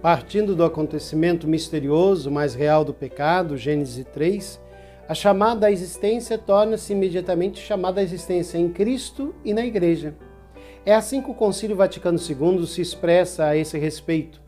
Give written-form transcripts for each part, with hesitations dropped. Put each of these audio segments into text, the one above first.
Partindo do acontecimento misterioso, mais real do pecado, Gênesis 3, a chamada à existência torna-se imediatamente chamada à existência em Cristo e na Igreja. É assim que o Concílio Vaticano II se expressa a esse respeito.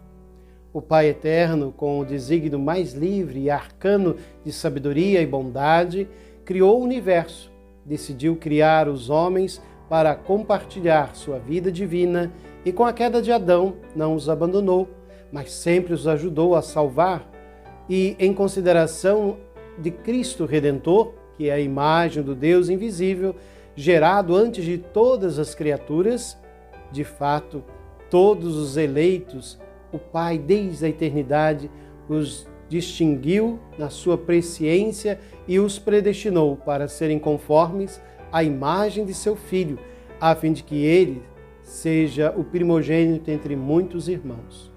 O Pai Eterno, com o desígnio mais livre e arcano de sabedoria e bondade, criou o universo, decidiu criar os homens para compartilhar sua vida divina e com a queda de Adão não os abandonou, mas sempre os ajudou a salvar e, em consideração de Cristo Redentor, que é a imagem do Deus invisível, gerado antes de todas as criaturas, de fato, todos os eleitos, o Pai, desde a eternidade, os distinguiu na sua presciência e os predestinou para serem conformes à imagem de seu Filho, a fim de que ele seja o primogênito entre muitos irmãos.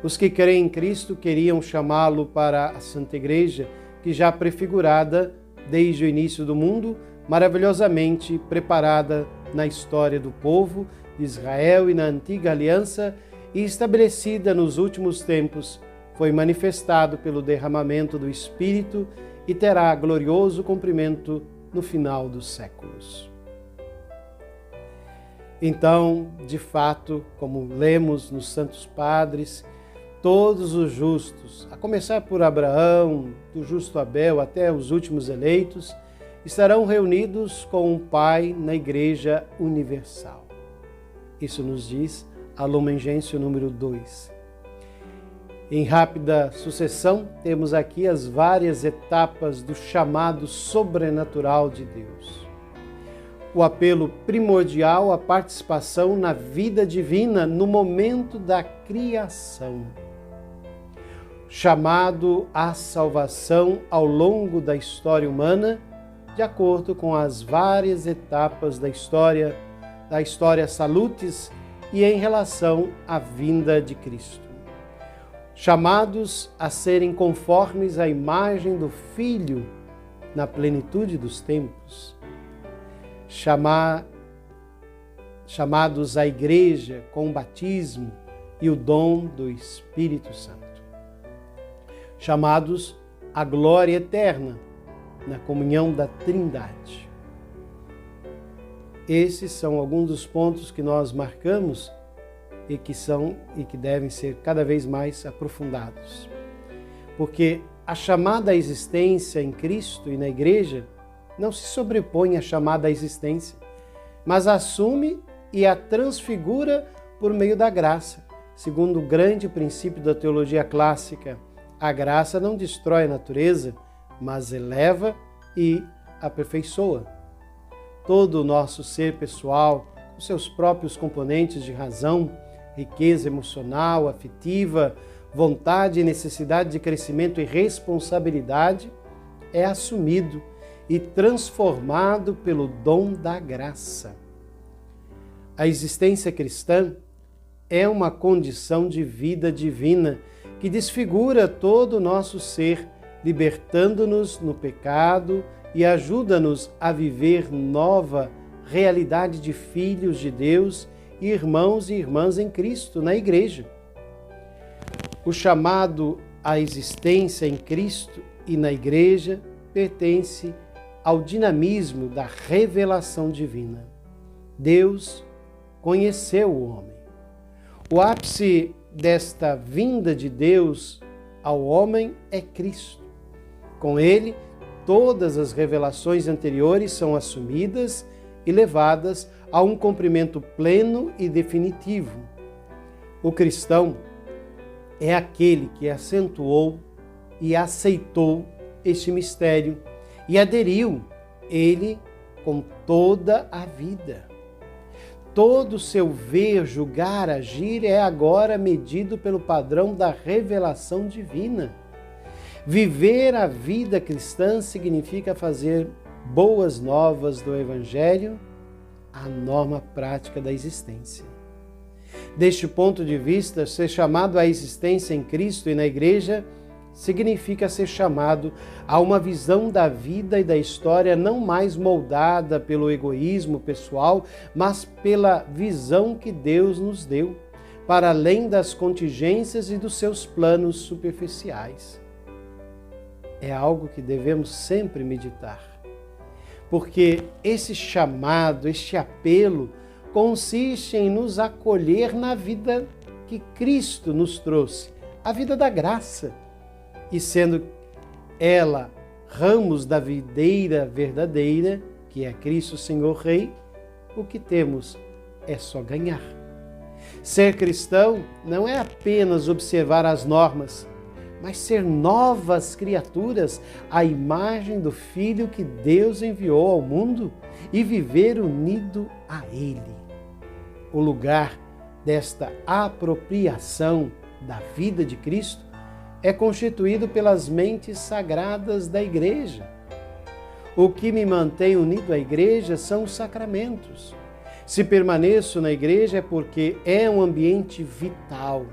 Os que creem em Cristo queriam chamá-lo para a Santa Igreja, que já prefigurada desde o início do mundo, maravilhosamente preparada na história do povo de Israel e na antiga aliança e estabelecida nos últimos tempos, foi manifestado pelo derramamento do Espírito e terá glorioso cumprimento no final dos séculos. Então, de fato, como lemos nos Santos Padres, todos os justos, a começar por Abraão, do justo Abel até os últimos eleitos, estarão reunidos com o Pai na Igreja Universal. Isso nos diz a Lumen Gentium número 2. Em rápida sucessão, temos aqui as várias etapas do chamado sobrenatural de Deus. O apelo primordial à participação na vida divina no momento da criação. Chamado à salvação ao longo da história humana, de acordo com as várias etapas da história salutis e em relação à vinda de Cristo. Chamados a serem conformes à imagem do Filho na plenitude dos tempos. Chamados à Igreja com o batismo e o dom do Espírito Santo. Chamados à glória eterna na comunhão da Trindade. Esses são alguns dos pontos que nós marcamos e que devem ser cada vez mais aprofundados. Porque a chamada à existência em Cristo e na Igreja não se sobrepõe à chamada à existência, mas assume e a transfigura por meio da graça, segundo o grande princípio da teologia clássica. A graça não destrói a natureza, mas eleva e aperfeiçoa. Todo o nosso ser pessoal, com seus próprios componentes de razão, riqueza emocional, afetiva, vontade e necessidade de crescimento e responsabilidade, é assumido e transformado pelo dom da graça. A existência cristã é uma condição de vida divina que desfigura todo o nosso ser, libertando-nos no pecado e ajuda-nos a viver nova realidade de filhos de Deus e irmãos e irmãs em Cristo, na Igreja. O chamado à existência em Cristo e na Igreja pertence ao dinamismo da revelação divina. Deus conheceu o homem. O ápice desta vinda de Deus ao homem é Cristo. Com ele, todas as revelações anteriores são assumidas e levadas a um cumprimento pleno e definitivo. O cristão é aquele que acentuou e aceitou este mistério e aderiu ele com toda a vida. Todo o seu ver, julgar, agir é agora medido pelo padrão da revelação divina. Viver a vida cristã significa fazer boas novas do Evangelho a norma prática da existência. Deste ponto de vista, ser chamado à existência em Cristo e na Igreja significa ser chamado a uma visão da vida e da história não mais moldada pelo egoísmo pessoal, mas pela visão que Deus nos deu, para além das contingências e dos seus planos superficiais. É algo que devemos sempre meditar, porque esse chamado, este apelo, consiste em nos acolher na vida que Cristo nos trouxe, a vida da graça, e sendo ela ramos da videira verdadeira, que é Cristo Senhor Rei, o que temos é só ganhar. Ser cristão não é apenas observar as normas, mas ser novas criaturas à imagem do Filho que Deus enviou ao mundo e viver unido a Ele. O lugar desta apropriação da vida de Cristo é constituído pelas mentes sagradas da Igreja. O que me mantém unido à Igreja são os sacramentos. Se permaneço na Igreja é porque é um ambiente vital,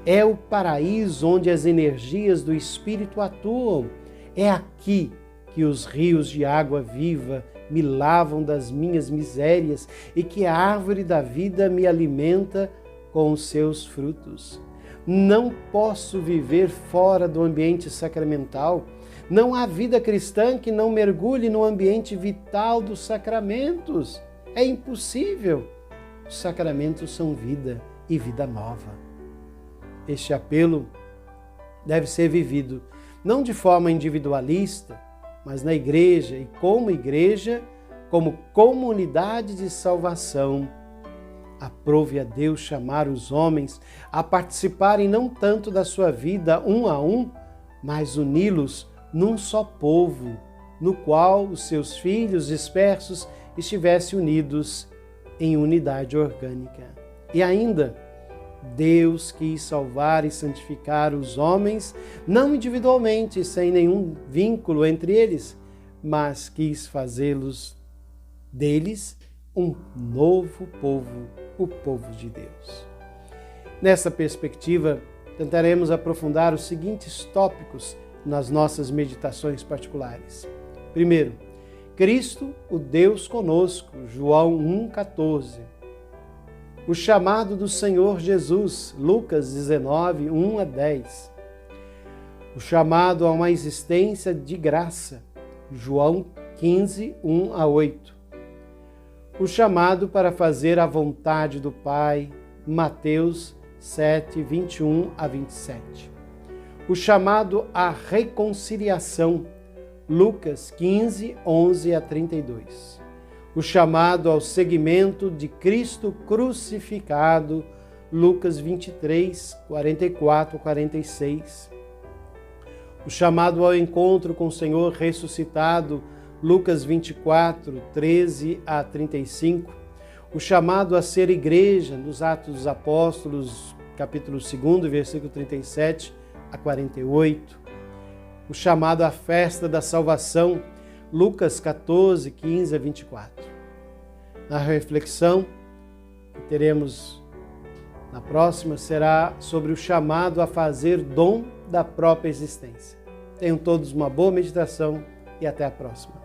é o paraíso onde as energias do Espírito atuam. É aqui que os rios de água viva me lavam das minhas misérias e que a árvore da vida me alimenta com os seus frutos. Não posso viver fora do ambiente sacramental. Não há vida cristã que não mergulhe no ambiente vital dos sacramentos. É impossível. Os sacramentos são vida e vida nova. Este apelo deve ser vivido não de forma individualista, mas na igreja e como comunidade de salvação. Aprove a Deus chamar os homens a participarem não tanto da sua vida um a um, mas uni-los num só povo, no qual os seus filhos dispersos estivessem unidos em unidade orgânica. E ainda, Deus quis salvar e santificar os homens, não individualmente, sem nenhum vínculo entre eles, mas quis fazê-los deles um novo povo, o povo de Deus. Nessa perspectiva, tentaremos aprofundar os seguintes tópicos nas nossas meditações particulares. Primeiro, Cristo, o Deus conosco, João 1,14. O chamado do Senhor Jesus, Lucas 19, 1 a 10. O chamado a uma existência de graça, João 15, 1 a 8. O chamado para fazer a vontade do Pai, Mateus 7, 21 a 27. O chamado à reconciliação, Lucas 15, 11 a 32. O chamado ao seguimento de Cristo crucificado, Lucas 23, 44 a 46. O chamado ao encontro com o Senhor ressuscitado, Lucas 24, 13 a 35. O chamado a ser igreja, nos Atos dos Apóstolos, capítulo 2, versículo 37 a 48. O chamado à festa da salvação, Lucas 14, 15 a 24. Na reflexão que teremos na próxima será sobre o chamado a fazer dom da própria existência. Tenham todos uma boa meditação e até a próxima.